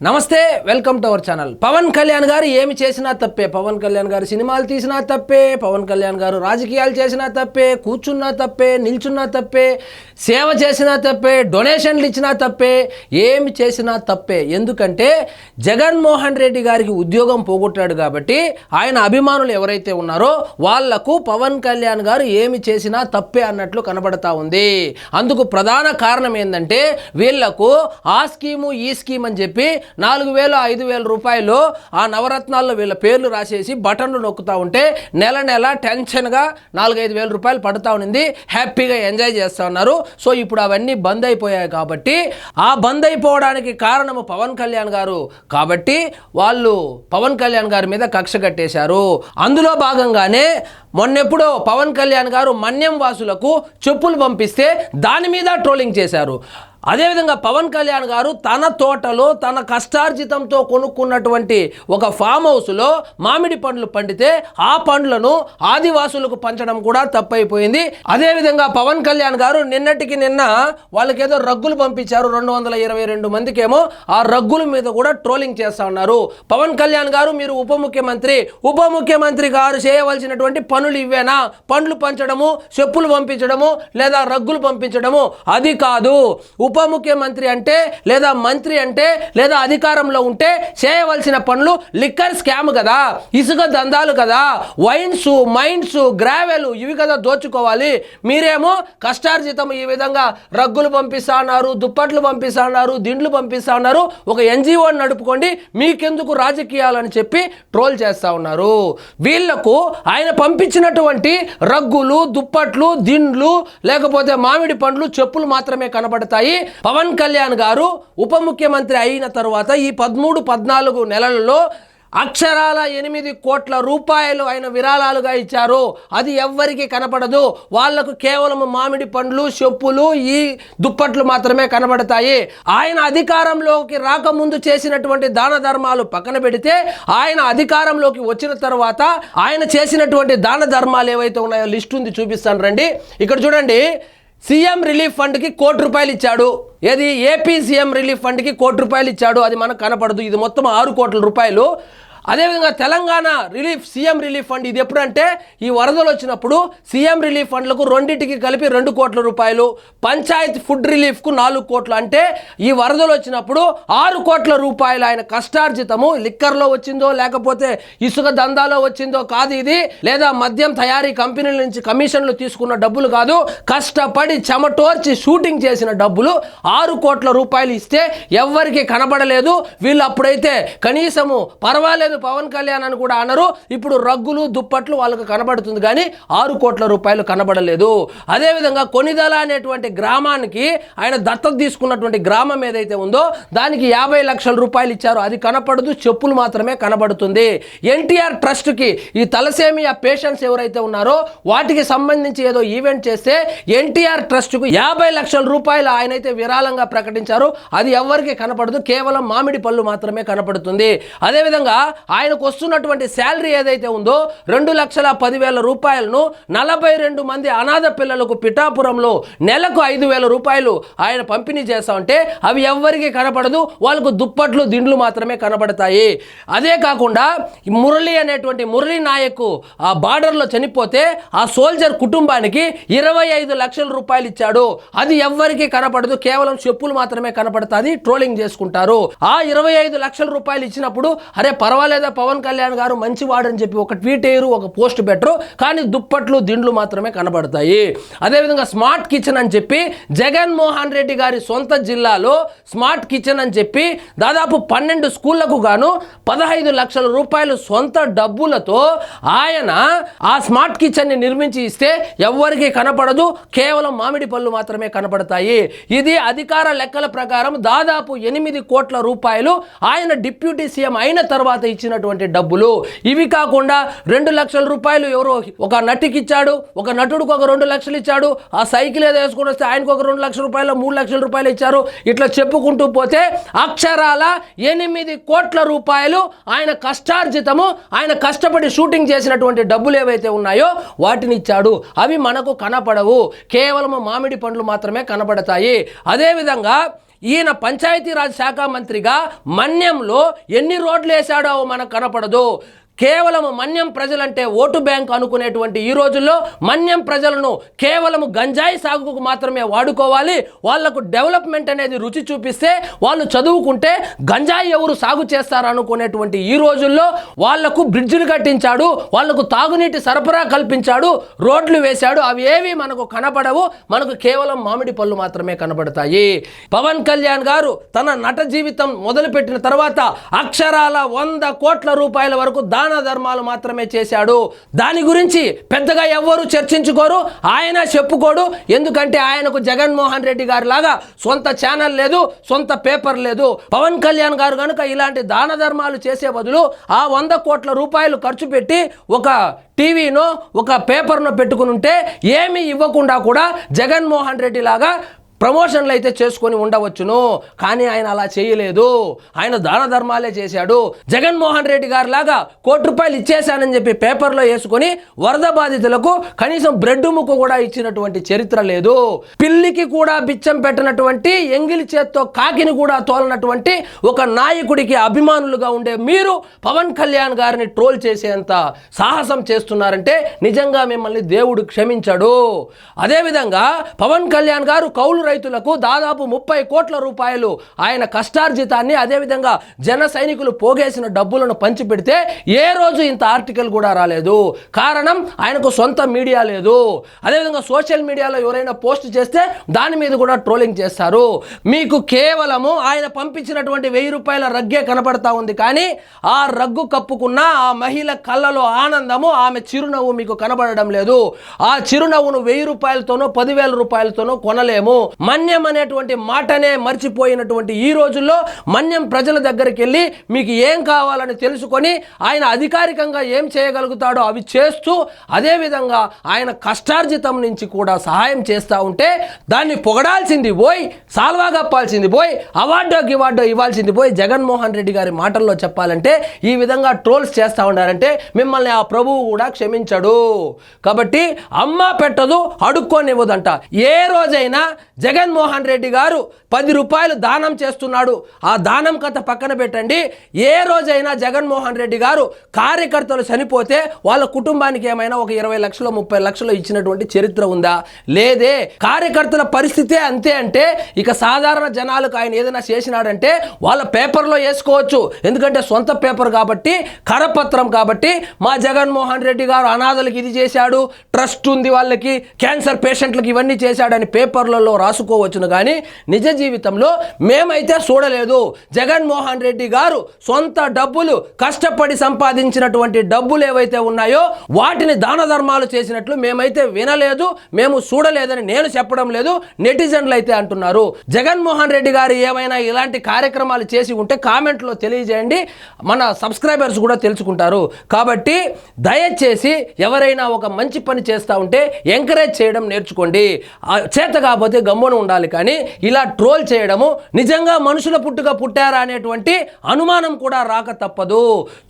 నమస్తే, welcome to our channel. Pawan Kalyan గారు ఏమి చేసినా తప్పే, పవన్ కళ్యాణ్ గారు సినిమాలు తీసినా తప్పే, పవన్ కళ్యాణ్ గారు రాజకీయాలు చేసినా తప్పే, కూర్చున్నా తప్పే, నిల్చున్నా తప్పే, సేవ చేసినా తప్పే, డొనేషన్లు ఇచ్చినా తప్పే, ఏమి చేసినా తప్పే. ఎందుకంటే జగన్మోహన్ రెడ్డి గారికి ఉద్యోగం పోగొట్టాడు కాబట్టి ఆయన అభిమానులు ఎవరైతే ఉన్నారో వాళ్లకు పవన్ కళ్యాణ్ గారు ఏమి చేసినా తప్పే అన్నట్లు కనబడతా ఉంది. అందుకు ప్రధాన కారణం ఏంటంటే వీళ్లకు ఆ స్కీము ఈ స్కీమ్ అని చెప్పి 4,000 5,000 రూపాయలు ఆ నవరత్నాల్లో వీళ్ళ పేర్లు రాసేసి బటన్లు నొక్కుతా ఉంటే నెల టెన్షన్గా 4-5 వేల రూపాయలు పడుతూ ఉంది. హ్యాపీగా ఎంజాయ్ చేస్తూ ఉన్నారు. సో ఇప్పుడు అవన్నీ బంద్ అయిపోయాయి కాబట్టి ఆ బంద్ అయిపోవడానికి కారణము పవన్ కళ్యాణ్ గారు కాబట్టి వాళ్ళు పవన్ కళ్యాణ్ గారి మీద కక్ష కట్టేశారు. అందులో భాగంగానే మొన్నెప్పుడో పవన్ కళ్యాణ్ గారు మన్యం వాసులకు చెప్పులు పంపిస్తే దాని మీద ట్రోలింగ్ చేశారు. అదేవిధంగా పవన్ కళ్యాణ్ గారు తన తోటలో తన కష్టార్జితంతో కొనుక్కున్నటువంటి ఒక ఫామ్ హౌస్లో మామిడి పండ్లు పండితే ఆ పండ్లను ఆదివాసులకు పంచడం కూడా తప్పైపోయింది. అదేవిధంగా పవన్ కళ్యాణ్ గారు నిన్నటికి నిన్న వాళ్ళకేదో రగ్గులు పంపించారు, 222 మందికేమో. ఆ రగ్గుల మీద కూడా ట్రోలింగ్ చేస్తా ఉన్నారు. పవన్ కళ్యాణ్ గారు మీరు ఉప ముఖ్యమంత్రి గారు చేయవలసినటువంటి పనులు ఇవేనా? పండ్లు పంచడము, చెప్పులు పంపించడము లేదా రగ్గులు పంపించడము అది కాదు. ఉప ముఖ్యమంత్రి అంటే లేదా మంత్రి అంటే లేదా అధికారంలో ఉంటే చేయవలసిన పనులు లిక్కర్ స్కామ్ కదా, ఇసుక దందాలు కదా, వైన్స్ మైన్స్ గ్రావెలు ఇవి కదా దోచుకోవాలి. మీరేమో కష్టార్జితం ఈ విధంగా రగ్గులు పంపిస్తా ఉన్నారు, దుప్పట్లు పంపిస్తా ఉన్నారు, దిండ్లు పంపిస్తా ఉన్నారు. ఒక ఎన్జిఓని నడుపుకోండి, మీకెందుకు రాజకీయాలని చెప్పి ట్రోల్ చేస్తా ఉన్నారు. వీళ్లకు ఆయన పంపించినటువంటి రగ్గులు, దుప్పట్లు, దిండ్లు లేకపోతే మామిడి పండ్లు, చెప్పులు మాత్రమే కనబడతాయి. పవన్ కళ్యాణ్ గారు ఉప ముఖ్యమంత్రి అయిన తర్వాత ఈ 13-14 నెలలలో అక్షరాల 8 కోట్ల రూపాయలు ఆయన విరాళాలుగా ఇచ్చారు. అది ఎవ్వరికి కనపడదు. వాళ్లకు కేవలం మామిడి పండ్లు, చెప్పులు, ఈ దుప్పట్లు మాత్రమే కనబడతాయి. ఆయన అధికారంలోకి రాకముందు చేసినటువంటి దాన ధర్మాలు పక్కన పెడితే ఆయన అధికారంలోకి వచ్చిన తర్వాత ఆయన చేసినటువంటి దాన ధర్మాలు ఏవైతే ఉన్నాయో లిస్ట్ ఉంది, చూపిస్తాను రండి. ఇక్కడ చూడండి. సీఎం రిలీఫ్ ఫండ్కి 1 కోటి రూపాయలు ఇచ్చాడు. ఏది ఏపీ సీఎం రిలీఫ్ ఫండ్కి 1 కోటి రూపాయలు ఇచ్చాడు. అది మనకు కనపడదు. ఇది మొత్తం 6 కోట్ల రూపాయలు. అదేవిధంగా తెలంగాణ సీఎం రిలీఫ్ ఫండ్ ఇది ఎప్పుడంటే ఈ వరదలు వచ్చినప్పుడు సీఎం రిలీఫ్ ఫండ్లకు రెండింటికి కలిపి 2 కోట్ల రూపాయలు, పంచాయత్ ఫుడ్ రిలీఫ్కు 4 కోట్లు. అంటే ఈ వరదలు వచ్చినప్పుడు 6 కోట్ల రూపాయలు ఆయన కష్టార్జితము లిక్కర్లో వచ్చిందో లేకపోతే ఇసుక దందాలో వచ్చిందో కాదు ఇది, లేదా మద్యం తయారీ కంపెనీల నుంచి కమిషన్లు తీసుకున్న డబ్బులు కాదు, కష్టపడి చెమటోర్చి షూటింగ్ చేసిన డబ్బులు 6 కోట్ల రూపాయలు ఇస్తే ఎవ్వరికి కనబడలేదు. వీళ్ళు అప్పుడైతే కనీసము పర్వాలేదు పవన్ కళ్యాణ్ అని కూడా అనరు. ఇప్పుడు రగ్గులు, దుప్పట్లు వాళ్ళకు కనబడుతుంది కానీ 6 కోట్ల రూపాయలు కనబడలేదు. అదేవిధంగా కొనిదల అనేటువంటి గ్రామానికి ఆయన దత్తత తీసుకున్నటువంటి గ్రామం ఏదైతే ఉందో దానికి 50 లక్షల రూపాయలు ఇచ్చారు. అది కనపడదు, చెప్పులు మాత్రమే కనబడుతుంది. ఎన్టీఆర్ ట్రస్ట్కి ఈ తలసేమియా పేషెంట్స్ ఎవరైతే ఉన్నారో వాటికి సంబంధించి ఏదో ఈవెంట్ చేస్తే ఎన్టీఆర్ ట్రస్ట్కు 50 లక్షల రూపాయలు ఆయనైతే విరాళంగా ప్రకటించారు. అది ఎవరికి కనపడదు, కేవలం మామిడి పళ్ళు మాత్రమే కనపడుతుంది. అదేవిధంగా ఆయనకు వస్తున్నటువంటి శాలరీ ఏదైతే ఉందో 2,10,000 రూపాయలను 42 మంది అనాథ పిల్లలకు పిఠాపురంలో నెలకు 5,000 రూపాయలు ఆయన పంపిణీ చేస్తా ఉంటే అవి ఎవ్వరికి కనపడదు. వాళ్ళకు దుప్పట్లు, దిండ్లు మాత్రమే కనబడతాయి. అదే కాకుండా మురళి అనేటువంటి మురళి నాయక్ ఆ బార్డర్లో చనిపోతే ఆ సోల్జర్ కుటుంబానికి 25 లక్షల రూపాయలు ఇచ్చాడు. అది ఎవ్వరికి కనపడదు, కేవలం చెప్పులు మాత్రమే కనపడుతుంది. ట్రోలింగ్ చేసుకుంటారు. ఆ 25 లక్షల రూపాయలు ఇచ్చినప్పుడు అరే పర్వాలేదా పవన్ కళ్యాణ్ గారు మంచివాడని చెప్పి ఒక ట్వీట్ వేయరు, ఒక పోస్ట్ పెట్టరు, కానీ దుప్పట్లు, దిండ్లు మాత్రమే కనబడతాయి. అదేవిధంగా స్మార్ట్ కిచెన్ అని చెప్పి జగన్మోహన్ రెడ్డి గారి సొంత జిల్లాలో స్మార్ట్ కిచెన్ అని చెప్పి దాదాపు 12 స్కూళ్లకు గాను 15 లక్షల రూపాయలు సొంత డబ్బులతో ఆయన ఆ స్మార్ట్ కిచెన్ని నిర్మించి ఇస్తే ఎవ్వరికి కనపడదు, కేవలం మామిడి పళ్ళు మాత్రమే కనపడతాయి. ఇది అధికార లెక్కల ప్రకారం దాదాపు 8 కోట్ల రూపాయలు ఆయన డిప్యూటీ సీఎం అయిన తర్వాత ఇచ్చినటువంటి డబ్బులు. ఇవి కాకుండా 2 లక్షల రూపాయలు ఎవరో ఒక నటికి ఇచ్చాడు, ఒక నటుడికి ఒక 2 లక్షలు ఇచ్చాడు, ఆ సైకిల్ ఏదో వేసుకొని వస్తే ఆయనకు ఒక 2 లక్షల రూపాయలు, 3 లక్షల రూపాయలు ఇచ్చారు. ఇట్లా చెప్పుకుంటూ పోతే అక్షరాల 8 కోట్ల రూపాయలు ఆయన కష్టార్జితము, ఆయన కష్టపడి షూటింగ్ చేసినటువంటి డబ్బులు ఏవైతే ఉన్నాయో వాటిని ఇచ్చాడు. అవి మనకు కనపడవు, కేవలం మామిడి పండ్లు మాత్రమే కనపడతాయి. అదేవిధంగా ఈయన పంచాయతీరాజ్ శాఖ మంత్రిగా మన్యంలో ఎన్ని రోడ్లు వేశాడో మనకు కనపడదు. కేవలం మన్యం ప్రజలంటే ఓటు బ్యాంక్ అనుకునేటువంటి ఈ రోజుల్లో మన్యం ప్రజలను కేవలం గంజాయి సాగుకు మాత్రమే వాడుకోవాలి, వాళ్లకు డెవలప్మెంట్ అనేది రుచి చూపిస్తే వాళ్ళు చదువుకుంటే గంజాయి ఎవరు సాగు చేస్తారు అనుకునేటువంటి ఈ రోజుల్లో వాళ్లకు బ్రిడ్జిలు కట్టించాడు, వాళ్లకు తాగునీటి సరఫరా కల్పించాడు, రోడ్లు వేశాడు. అవి ఏవి మనకు కనపడవు, మనకు కేవలం మామిడి పళ్ళు మాత్రమే కనబడతాయి. పవన్ కళ్యాణ్ గారు తన నట జీవితం మొదలుపెట్టిన తర్వాత అక్షరాల 100 కోట్ల రూపాయల వరకు దాన ధర్మాలు మాత్రమే చేశాడు. దాని గురించి పెద్దగా ఎవ్వరూ చర్చించుకోరు, ఆయన చెప్పుకోడు. ఎందుకంటే ఆయనకు జగన్మోహన్ రెడ్డి గారి లాగా సొంత ఛానల్ లేదు, సొంత పేపర్ లేదు. పవన్ కళ్యాణ్ గారు కనుక ఇలాంటి దాన ధర్మాలు చేసే బదులు ఆ 100 కోట్ల రూపాయలు ఖర్చు పెట్టి ఒక టీవీనో ఒక పేపర్నో పెట్టుకుని ఉంటే ఏమీ ఇవ్వకుండా కూడా జగన్మోహన్ రెడ్డి లాగా ప్రమోషన్లు అయితే చేసుకొని ఉండవచ్చును. కానీ ఆయన అలా చేయలేదు, ఆయన దాన ధర్మాలే చేశాడు. జగన్మోహన్ రెడ్డి గారి లాగా ₹1 ఇచ్చేశానని చెప్పి పేపర్లో వేసుకొని వరద బాధితులకు కనీసం బ్రెడ్ ముక్క కూడా ఇచ్చినటువంటి చరిత్ర లేదు. పిల్లికి కూడా బిచ్చం పెట్టినటువంటి, ఎంగిలి చేత్తో కాకిని కూడా తోలనటువంటి ఒక నాయకుడికి అభిమానులుగా ఉండే మీరు పవన్ కళ్యాణ్ గారిని ట్రోల్ చేసేంత సాహసం చేస్తున్నారంటే నిజంగా మిమ్మల్ని దేవుడు క్షమించడు. అదేవిధంగా పవన్ కళ్యాణ్ గారు కౌలు రైతులకు దాదాపు 30 కోట్ల రూపాయలు ఆయన కష్టార్జితాన్ని, అదేవిధంగా జన సైనికులు పోగేసిన డబ్బులను పంచిపెడితే ఏ రోజు ఇంత ఆర్టికల్ కూడా రాలేదు. కారణం ఆయనకు సొంత మీడియా లేదు. అదేవిధంగా సోషల్ మీడియాలో ఎవరైనా పోస్ట్ చేస్తే దాని మీద కూడా ట్రోలింగ్ చేస్తారు. మీకు కేవలము ఆయన పంపించినటువంటి ₹1000 రగ్గే కనపడతా ఉంది, కానీ ఆ రగ్గు కప్పుకున్న ఆ మహిళ కళ్ళలో ఆనందము, ఆమె చిరునవ్వు మీకు కనబడడం లేదు. ఆ చిరునవ్వును ₹1000తోనో 10,000 రూపాయలతోనో కొనలేము. మన్యం అనేటువంటి మాటనే మర్చిపోయినటువంటి ఈ రోజుల్లో మన్యం ప్రజల దగ్గరికి వెళ్ళి మీకు ఏం కావాలని తెలుసుకొని ఆయన అధికారికంగా ఏం చేయగలుగుతాడో అవి చేస్తూ, అదేవిధంగా ఆయన కష్టార్జితం నుంచి కూడా సహాయం చేస్తూ ఉంటే దాన్ని పొగడాల్సింది పోయి, సాల్వా కప్పాల్సింది పోయి, అవార్డో గివార్డో ఇవ్వాల్సింది పోయి, జగన్మోహన్ రెడ్డి గారి మాటల్లో చెప్పాలంటే ఈ విధంగా ట్రోల్స్ చేస్తూ ఉన్నారంటే మిమ్మల్ని ఆ ప్రభువు కూడా క్షమించడు. కాబట్టి అమ్మ పెట్టదు అడుక్కోనివ్వదంట. ఏ రోజైనా జగన్మోహన్ రెడ్డి గారు ₹10 దానం చేస్తున్నాడు, ఆ దానం కథ పక్కన పెట్టండి. ఏ రోజైనా జగన్మోహన్ రెడ్డి గారు కార్యకర్తలు చనిపోతే వాళ్ళ కుటుంబానికి ఏమైనా ఒక 20 లక్షలు 30 లక్షలు ఇచ్చినటువంటి చరిత్ర ఉందా? లేదే. కార్యకర్తల పరిస్థితే అంతే అంటే ఇక సాధారణ జనాలకు ఆయన ఏదైనా చేసినాడంటే వాళ్ళ పేపర్లో వేసుకోవచ్చు, ఎందుకంటే సొంత పేపర్ కాబట్టి, కరపత్రం కాబట్టి. మా జగన్మోహన్ రెడ్డి గారు అనాథలకు ఇది చేశాడు, ట్రస్ట్ ఉంది వాళ్ళకి, క్యాన్సర్ పేషెంట్లకు ఇవన్నీ చేశాడని పేపర్లలో రాసుకోవచ్చును, కానీ నిజ జీవితంలో మేమైతే చూడలేదు. జగన్మోహన్ రెడ్డి గారు సొంత డబ్బులు, కష్టపడి సంపాదించినటువంటి డబ్బులు ఏవైతే ఉన్నాయో వాటిని దాన ధర్మాలు చేసినట్లు మేమైతే వినలేదు, మేము చూడలేదని నేను చెప్పడం లేదు, నెటిజన్లు అయితే అంటున్నారు. జగన్మోహన్ రెడ్డి గారు ఏమైనా ఇలాంటి కార్యక్రమాలు చేసి ఉంటే కామెంట్లో తెలియజేయండి, మన సబ్స్క్రైబర్స్ కూడా తెలుసుకుంటారు. కాబట్టి దయచేసి ఎవరైనా ఒక మంచి పని చేస్తూ ఉంటే ఎంకరేజ్ చేయడం నేర్చుకోండి. చేత కాకపోతే గమ్మున ఉండాలి, కానీ ఇలా ట్రోల్ చేయడము, నిజంగా మనుషుల పుట్టుక పుట్టారా అనేటువంటి అనుమానం కూడా రాక తప్పదు.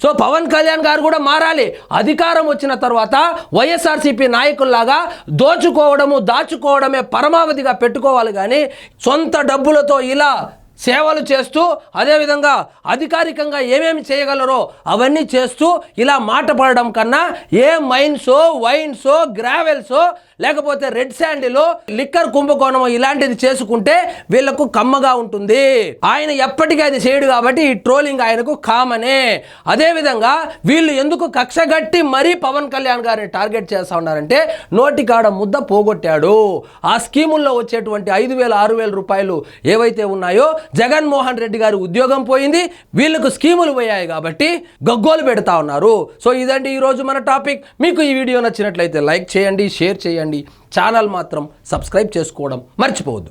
సో పవన్ కళ్యాణ్ గారు కూడా మారాలి. అధికారం వచ్చిన తర్వాత వైఎస్ఆర్సీపీ నాయకుల్లాగా దోచుకోవడము, దాచుకోవడమే పరమావధిగా పెట్టుకోవాలి, కానీ సొంత డబ్బులతో ఇలా సేవలు చేస్తూ, అదేవిధంగా అధికారికంగా ఏమేమి చేయగలరో అవన్నీ చేస్తూ ఇలా మాట పడడం కన్నా ఏ మైన్సో, వైన్సో, గ్రావెల్సో, లేకపోతే రెడ్ శాండిలో, లిక్కర్ కుంభకోణం ఇలాంటిది చేసుకుంటే వీళ్లకు కమ్మగా ఉంటుంది. ఆయన ఎప్పటికీ అది చేయడు కాబట్టి ఈ ట్రోలింగ్ ఆయనకు కామనే. అదేవిధంగా వీళ్ళు ఎందుకు కక్షగట్టి మరీ పవన్ కళ్యాణ్ గారిని టార్గెట్ చేస్తూ ఉన్నారంటే నోటికాడ ముద్ద పోగొట్టాడు. ఆ స్కీముల్లో వచ్చేటువంటి 5,000, 6,000 రూపాయలు ఏవైతే ఉన్నాయో జగన్మోహన్ రెడ్డి గారి ఉద్యోగం పోయింది, వీళ్ళకు స్కీములు పోయాయి కాబట్టి గగ్గోలు పెడతా ఉన్నారు. సో ఇదండి ఈరోజు మన టాపిక్. మీకు ఈ వీడియో నచ్చినట్లయితే లైక్ చేయండి, షేర్ చేయండి, ఛానల్ మాత్రం సబ్స్క్రైబ్ చేసుకోవడం మర్చిపోవద్దు.